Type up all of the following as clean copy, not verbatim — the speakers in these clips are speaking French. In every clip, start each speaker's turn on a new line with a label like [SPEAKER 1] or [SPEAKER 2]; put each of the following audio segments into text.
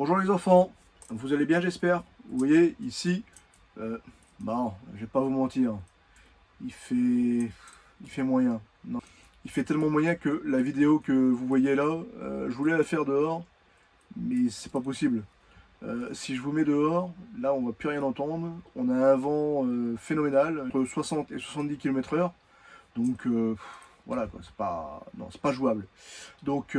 [SPEAKER 1] Bonjour les enfants, vous allez bien j'espère. Vous voyez ici, bon, je vais pas vous mentir, il fait moyen. Non. Il fait tellement moyen que la vidéo que vous voyez là, je voulais la faire dehors, mais c'est pas possible. Si je vous mets dehors, là on va plus rien entendre. On a un vent phénoménal, entre 60 et 70 km/h. Donc voilà quoi, c'est pas, non, c'est pas jouable. Donc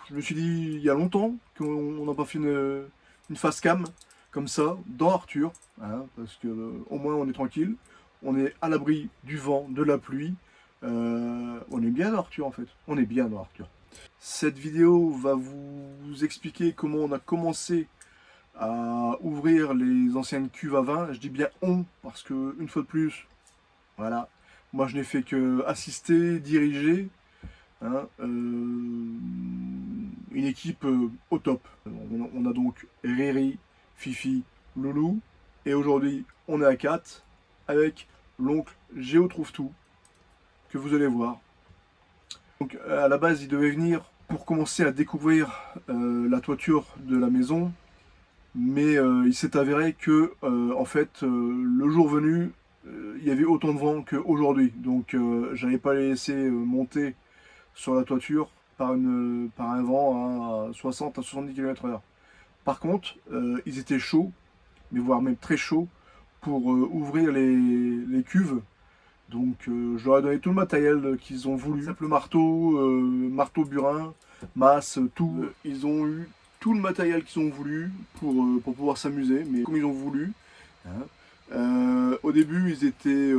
[SPEAKER 1] je me suis dit il y a longtemps qu'on n'a pas fait une face cam comme ça dans Arthur, hein, parce que au moins on est tranquille, on est à l'abri du vent, de la pluie. On est bien dans Arthur en fait, on est bien dans Arthur. Cette vidéo va vous expliquer comment on a commencé à ouvrir les anciennes cuves à vin. Je dis bien on parce que une fois de plus, voilà, moi je n'ai fait que assister, diriger. Hein, une équipe au top. On a donc Riri, Fifi, Loulou. Et aujourd'hui, on est à 4 avec l'oncle Géo trouve tout, que vous allez voir. Donc à la base, il devait venir pour commencer à découvrir la toiture de la maison. Mais il s'est avéré que, en fait, le jour venu, il y avait autant de vent qu'aujourd'hui. Donc j'avais pas les laissé monter sur la toiture par un vent à 60 à 70 km/h. Par contre, ils étaient chauds, mais voire même très chauds, pour ouvrir les cuves. Donc je leur ai donné tout le matériel qu'ils ont voulu. Simple marteau, marteau burin, masse, tout. Ils ont eu tout le matériel qu'ils ont voulu pour pouvoir s'amuser, mais comme ils ont voulu. Hein. Au début, ils étaient,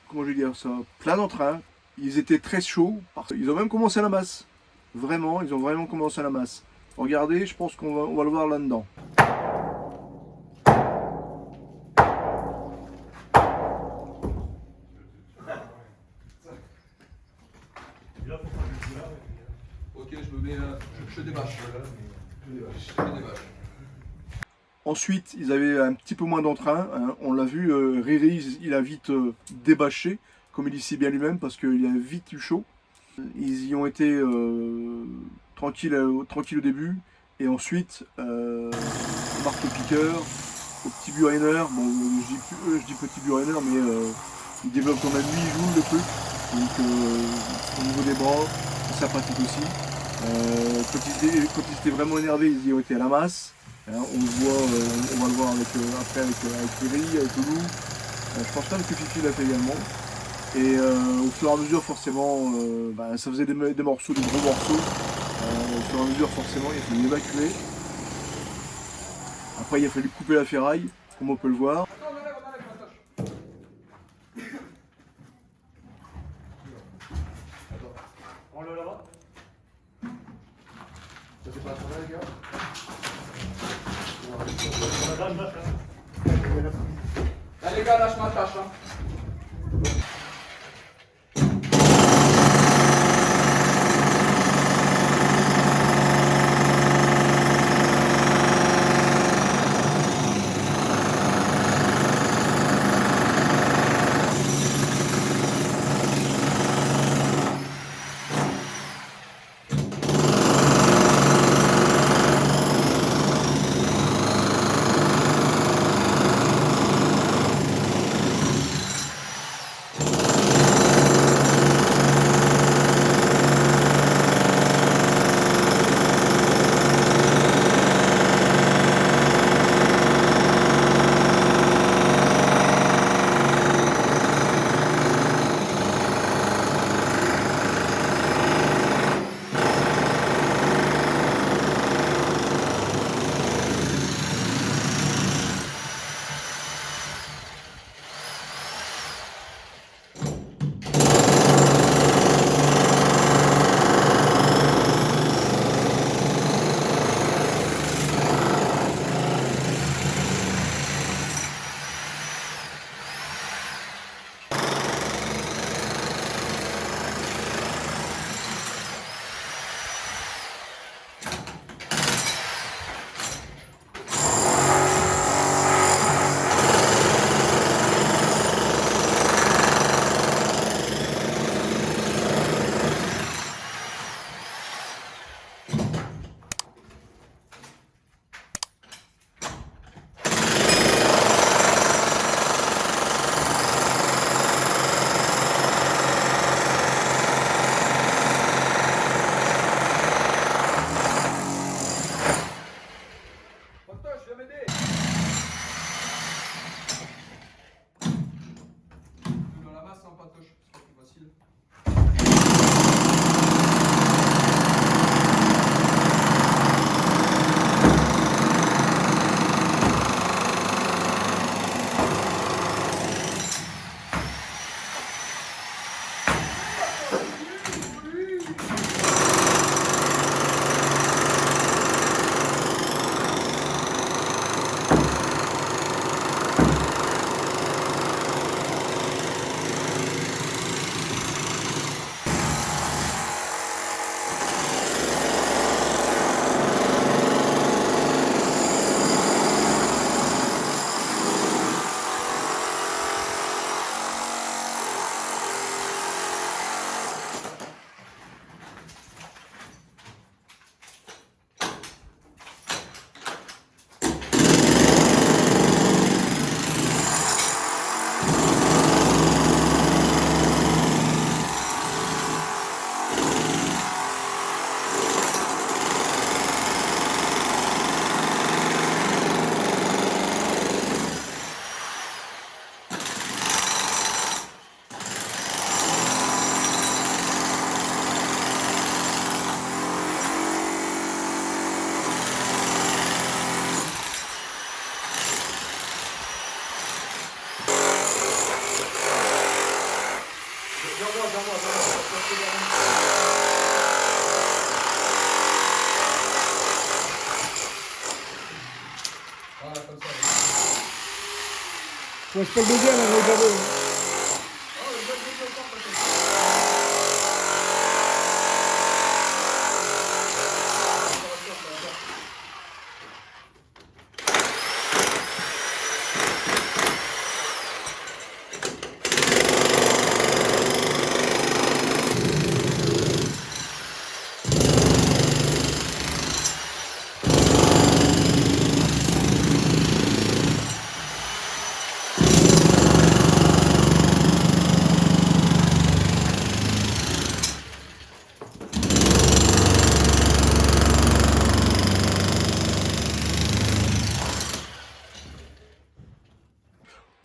[SPEAKER 1] comment je vais dire ça, plein d'entrain. Ils étaient très chauds. Ils ont même commencé à la masse. Vraiment, ils ont vraiment commencé à la masse. Regardez, je pense qu'on va le voir là-dedans.
[SPEAKER 2] Ok, je me mets, je débâche. Je débâche.
[SPEAKER 1] Ensuite, ils avaient un petit peu moins d'entrain. Hein. On l'a vu, Riri, il a vite débâché, comme il dit si bien lui-même, parce qu'il a vite eu chaud. Ils y ont été tranquilles au début. Et ensuite, marteau-piqueur, au petit burainer. Bon, je dis petit burainer, mais il développe quand même 8 joules le truc. Donc au niveau des bras, c'est sympathique aussi. Quand ils étaient vraiment énervés, ils y ont été à la masse. Hein, on le voit, on va le voir après avec Thierry, avec Loulou. Je pense même que Fifi l'a fait également. Et au fur et à mesure, forcément, ça faisait des morceaux, des gros morceaux. Au fur et à mesure, forcément, il a fallu l'évacuer. Après, il a fallu couper la ferraille, comme on peut le voir.
[SPEAKER 3] On le là-bas.
[SPEAKER 2] Ça fait pas un travail, les gars? Là, les gars, lâche ma tâche. Hein.
[SPEAKER 1] Ouais, c'est pas le deuxième, hein, regardez.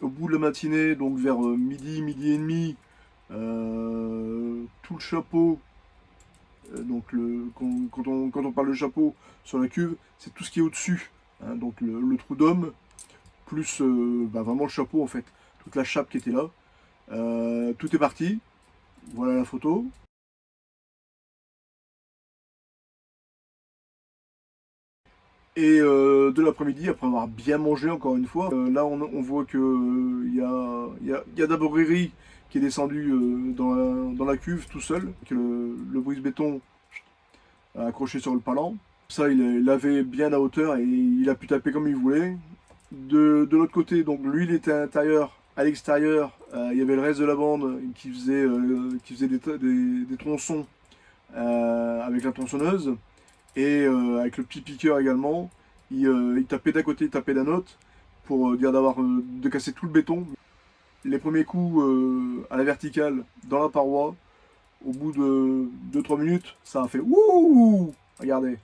[SPEAKER 1] Au bout de la matinée, donc vers midi, midi et demi, tout le chapeau, donc quand on parle de chapeau sur la cuve, c'est tout ce qui est au-dessus, hein, donc le trou d'homme, plus vraiment le chapeau en fait, toute la chape qui était là. Tout est parti, voilà la photo. Et de l'après-midi, après avoir bien mangé encore une fois, là on voit que y a d'abord Riri qui est descendu dans la cuve tout seul, que le brise-béton a accroché sur le palan. Ça, il avait bien à hauteur et il a pu taper comme il voulait. De l'autre côté, donc lui il était à l'intérieur. À l'extérieur, il y avait le reste de la bande qui faisait des tronçons avec la tronçonneuse. Et avec le petit piqueur également, il tapait d'un côté, il tapait d'un autre, pour dire de casser tout le béton. Les premiers coups à la verticale, dans la paroi, au bout de 2-3 minutes, ça a fait wouh. Regardez.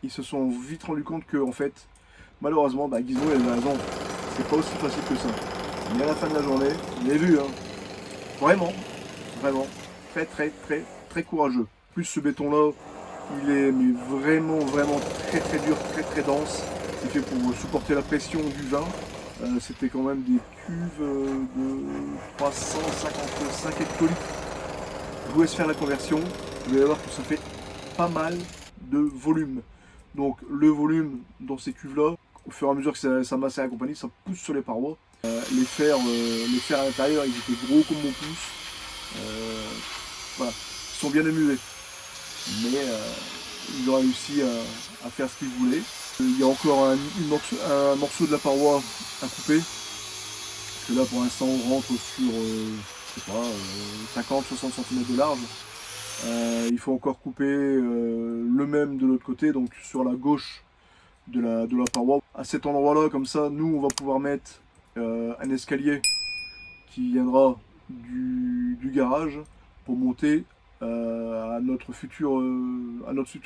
[SPEAKER 1] Ils se sont vite rendu compte que, en fait, malheureusement, Gizmo il avait raison. C'est pas aussi facile que ça. Mais à la fin de la journée, vous l'avez vu, hein, vraiment, vraiment, très, très, très, très courageux. Plus ce béton-là, il est mais vraiment, vraiment très, très dur, très, très dense. C'est fait pour supporter la pression du vin. C'était quand même des cuves de 355 hectolitres. Je vous laisse faire la conversion. Vous allez voir que ça fait pas mal de volume. Donc le volume dans ces cuves-là, au fur et à mesure que ça masse et la compagnie, ça pousse sur les parois. Les fers à l'intérieur, ils étaient gros comme mon pouce. Voilà, ils sont bien amusés. Mais ils ont réussi à faire ce qu'ils voulaient. Il y a encore un morceau de la paroi à couper. Parce que là, pour l'instant, on rentre sur, je sais pas, 50-60 cm de large. Il faut encore couper le même de l'autre côté, donc sur la gauche de la paroi. À cet endroit-là, comme ça, nous, on va pouvoir mettre un escalier qui viendra du garage pour monter à notre futur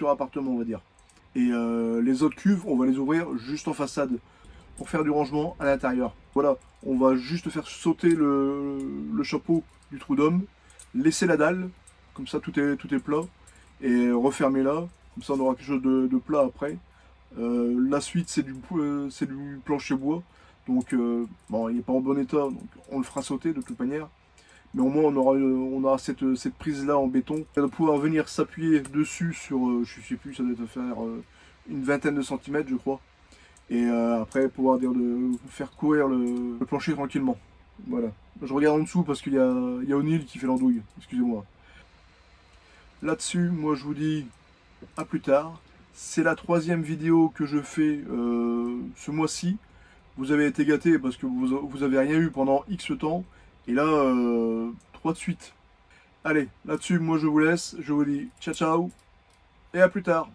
[SPEAKER 1] appartement, on va dire. Et les autres cuves, on va les ouvrir juste en façade pour faire du rangement à l'intérieur. Voilà, on va juste faire sauter le chapeau du trou d'homme, laisser la dalle, comme ça tout est plat, et refermer là, comme ça on aura quelque chose de plat après. La suite c'est du plancher bois, donc bon, il n'est pas en bon état, donc on le fera sauter de toute manière. Mais au moins on aura cette prise là en béton. On va pouvoir venir s'appuyer dessus sur, je sais plus, ça doit faire une vingtaine de centimètres je crois. Et après pouvoir faire courir le plancher tranquillement. Voilà. Je regarde en dessous parce qu'il y a O'Neill qui fait l'andouille, excusez-moi. Là-dessus, moi je vous dis à plus tard. C'est la 3e vidéo que je fais ce mois-ci. Vous avez été gâtés parce que vous avez rien eu pendant X temps. Et là, 3 de suite. Allez, là-dessus, moi je vous laisse. Je vous dis ciao ciao et à plus tard.